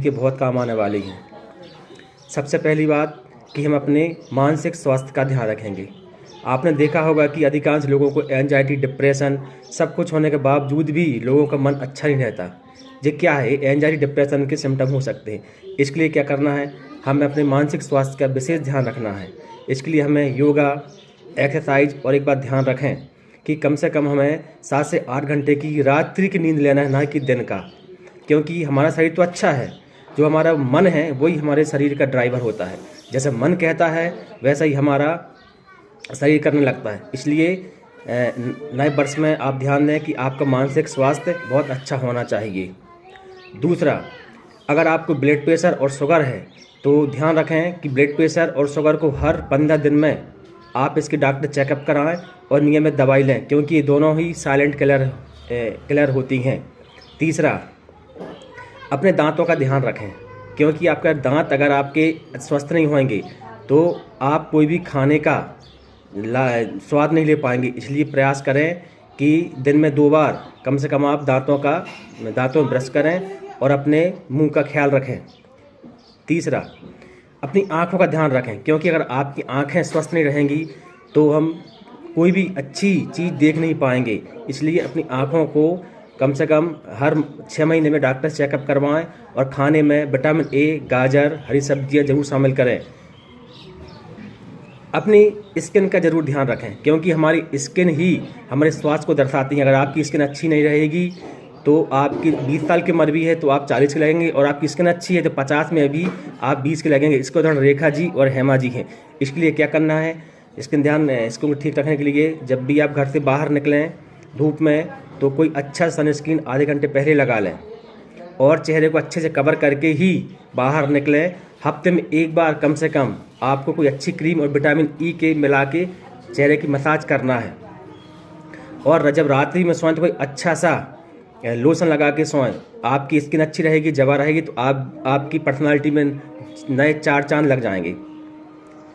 के बहुत काम आने वाली हैं। सबसे पहली बात कि हम अपने मानसिक स्वास्थ्य का ध्यान रखेंगे। आपने देखा होगा कि अधिकांश लोगों को एंजाइटी, डिप्रेशन सब कुछ होने के बावजूद भी लोगों का मन अच्छा नहीं रहता। ये क्या है? एंजाइटी, डिप्रेशन के सिम्टम हो सकते हैं। इसके लिए क्या करना है? हमें अपने मानसिक स्वास्थ्य का विशेष ध्यान रखना है। इसके लिए हमें योगा, एक्सरसाइज और एक बात ध्यान रखें कि कम से कम हमें 7 से 8 घंटे की रात्रि की नींद लेना है, ना कि दिन का। क्योंकि हमारा शरीर तो अच्छा है, जो हमारा मन है वही हमारे शरीर का ड्राइवर होता है। जैसे मन कहता है वैसा ही हमारा शरीर करने लगता है। इसलिए नए वर्ष में आप ध्यान दें कि आपका मानसिक स्वास्थ्य बहुत अच्छा होना चाहिए। दूसरा, अगर आपको ब्लड प्रेशर और शुगर है तो ध्यान रखें कि ब्लड प्रेशर और शुगर को हर 15 दिन में आप इसके डॉक्टर चेकअप कराएं और नियमित दवाई लें, क्योंकि ये दोनों ही साइलेंट किलर होती हैं। तीसरा, अपने दांतों का ध्यान रखें, क्योंकि आपका दांत अगर आपके स्वस्थ नहीं होंगे तो आप कोई भी खाने का स्वाद नहीं ले पाएंगे। इसलिए प्रयास करें कि दिन में 2 बार कम से कम आप दांतों में ब्रश करें और अपने मुंह का ख्याल रखें। तीसरा, अपनी आँखों का ध्यान रखें, क्योंकि अगर आपकी आँखें स्वस्थ नहीं रहेंगी तो हम कोई भी अच्छी चीज़ देख नहीं पाएंगे। इसलिए अपनी आँखों को कम से कम हर 6 महीने में डॉक्टर चेकअप करवाएं और खाने में विटामिन ए, गाजर, हरी सब्जियां जरूर शामिल करें। अपनी स्किन का ज़रूर ध्यान रखें, क्योंकि हमारी स्किन ही हमारे स्वास्थ्य को दर्शाती है। अगर आपकी स्किन अच्छी नहीं रहेगी तो आपकी 20 साल की उम्र भी है तो आप 40 के लगेंगे, और आपकी स्किन अच्छी है तो 50 में भी आप 20 के लगेंगे। इसको उदाहरण रेखा जी और हेमा जी हैं। इसके लिए क्या करना है? इसको ठीक रखने के लिए जब भी आप घर से बाहर निकलें धूप में तो कोई अच्छा सनस्क्रीन आधे घंटे पहले लगा लें और चेहरे को अच्छे से कवर करके ही बाहर निकलें। हफ्ते में 1 बार कम से कम आपको कोई अच्छी क्रीम और विटामिन ई के मिला के चेहरे की मसाज करना है। और जब रात्रि में सोएं तो कोई अच्छा सा लोशन लगा के सोएं। आपकी स्किन अच्छी रहेगी, जवा रहेगी तो आपकी पर्सनालिटी में नए 4 चांद लग जाएंगे।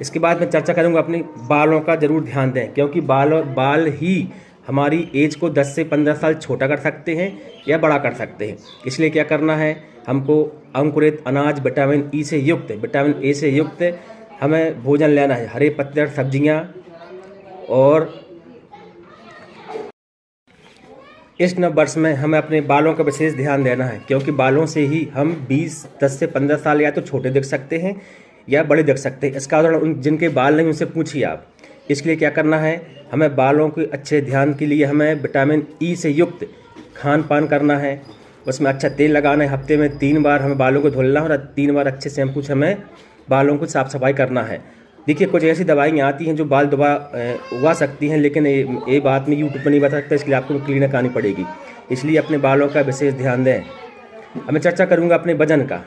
इसके बाद मैं चर्चा करूंगा अपने बालों का ज़रूर ध्यान दें, क्योंकि बाल ही हमारी एज को 10 से 15 साल छोटा कर सकते हैं या बड़ा कर सकते हैं। इसलिए क्या करना है? हमको अंकुरित अनाज, विटामिन ए से युक्त हमें भोजन लेना है। हरे पत्तेदार सब्जियां और इस नव वर्ष में हमें अपने बालों का विशेष ध्यान देना है, क्योंकि बालों से ही हम 10 से 15 साल या तो छोटे दिख सकते हैं या बड़े दिख सकते हैं। इसका उदाहरण जिनके बाल नहीं उनसे पूछिए आप। इसके लिए क्या करना है? हमें बालों के अच्छे ध्यान के लिए हमें विटामिन ई से युक्त खान पान करना है। उसमें अच्छा तेल लगाना है। हफ्ते में 3 बार हमें बालों को धुलना है और 3 बार अच्छे शैम्पू से हमें बालों को साफ़ सफाई करना है। देखिए, कुछ ऐसी दवाइयाँ आती हैं जो बाल उगा सकती हैं, लेकिन ये बात मैं यूट्यूब पर नहीं बता सकता, इसलिए आपको क्लिनिक आनी पड़ेगी। इसलिए अपने बालों का विशेष ध्यान दें। अब मैं चर्चा करूँगा अपने वजन का।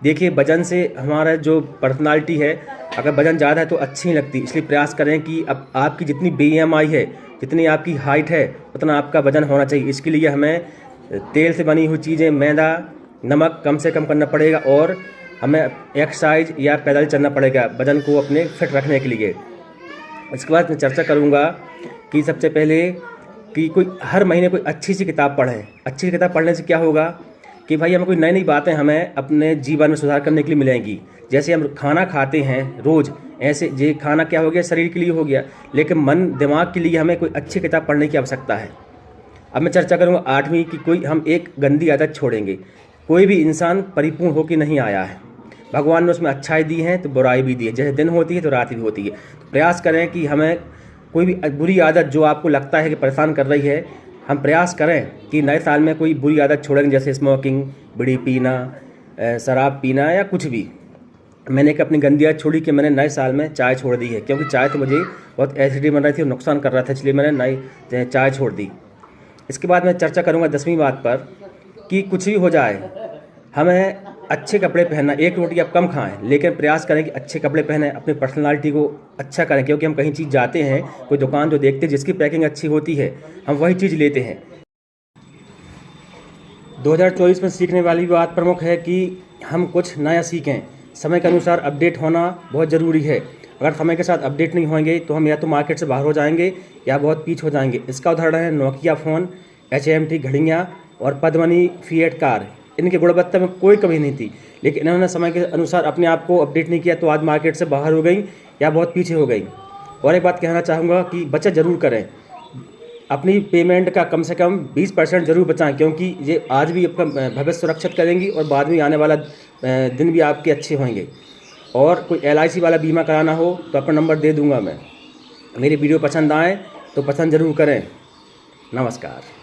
देखिए, वजन से हमारा जो पर्सनालिटी है, अगर वजन ज़्यादा है तो अच्छी नहीं लगती। इसलिए प्रयास करें कि अब आपकी जितनी BMI है, जितनी आपकी हाइट है, उतना आपका वजन होना चाहिए। इसके लिए हमें तेल से बनी हुई चीज़ें, मैदा, नमक कम से कम करना पड़ेगा और हमें एक्सरसाइज या पैदल चलना पड़ेगा वजन को अपने फिट रखने के लिए। इसके बाद मैं चर्चा करूँगा कि सबसे पहले कि हर महीने कोई अच्छी सी किताब पढ़ें। अच्छी किताब पढ़ने से क्या होगा कि भाई हमें कोई नई नई बातें हमें अपने जीवन में सुधार करने के लिए मिलेंगी। जैसे हम खाना खाते हैं रोज़, ऐसे ये खाना क्या हो गया? शरीर के लिए हो गया, लेकिन मन दिमाग के लिए हमें कोई अच्छी किताब पढ़ने की आवश्यकता है। अब मैं चर्चा करूँगा 8वीं की हम एक गंदी आदत छोड़ेंगे। कोई भी इंसान परिपूर्ण होकर नहीं आया है। भगवान ने उसमें अच्छाई दी है तो बुराई भी दी है। जैसे दिन होती है तो रात भी होती है। तो प्रयास करें कि हमें कोई भी बुरी आदत जो आपको लगता है कि परेशान कर रही है, हम प्रयास करें कि नए साल में कोई बुरी आदत छोड़ेंगे, जैसे स्मोकिंग, बीड़ी पीना, शराब पीना या कुछ भी। मैंने एक अपनी गंदी आदत छोड़ी कि मैंने नए साल में चाय छोड़ दी है, क्योंकि चाय तो मुझे बहुत एसिडिटी बन रही थी और नुकसान कर रहा था, इसलिए मैंने नई चाय छोड़ दी। इसके बाद मैं चर्चा करूँगा 10वीं बात पर कि कुछ भी हो जाए हमें अच्छे कपड़े पहनना। एक रोटी आप कम खाएं, लेकिन प्रयास करें कि अच्छे कपड़े पहनें, अपनी पर्सनालिटी को अच्छा करें। क्योंकि हम कहीं चीज़ जाते हैं, कोई दुकान जो देखते हैं जिसकी पैकिंग अच्छी होती है, हम वही चीज़ लेते हैं। 2024 में सीखने वाली बात प्रमुख है कि हम कुछ नया सीखें। समय के अनुसार अपडेट होना बहुत ज़रूरी है। अगर समय के साथ अपडेट नहीं होंगे तो हम या तो मार्केट से बाहर हो जाएंगे या बहुत पीछे हो जाएंगे। इसका उदाहरण है नोकिया फ़ोन, HMT घड़ियाँ और पद्मनी फिएट कार। इनकी गुणवत्ता में कोई कमी नहीं थी, लेकिन इन्होंने समय के अनुसार अपने आप को अपडेट नहीं किया तो आज मार्केट से बाहर हो गई या बहुत पीछे हो गई। और एक बात कहना चाहूँगा कि बचत ज़रूर करें, अपनी पेमेंट का कम से कम 20% ज़रूर बचाएं, क्योंकि ये आज भी आपका भविष्य सुरक्षित करेंगी और बाद में आने वाला दिन भी आपके अच्छे होंगे। और कोई LIC वाला बीमा कराना हो तो अपना नंबर दे दूंगा मैं। मेरी वीडियो पसंद आए तो पसंद ज़रूर करें। नमस्कार।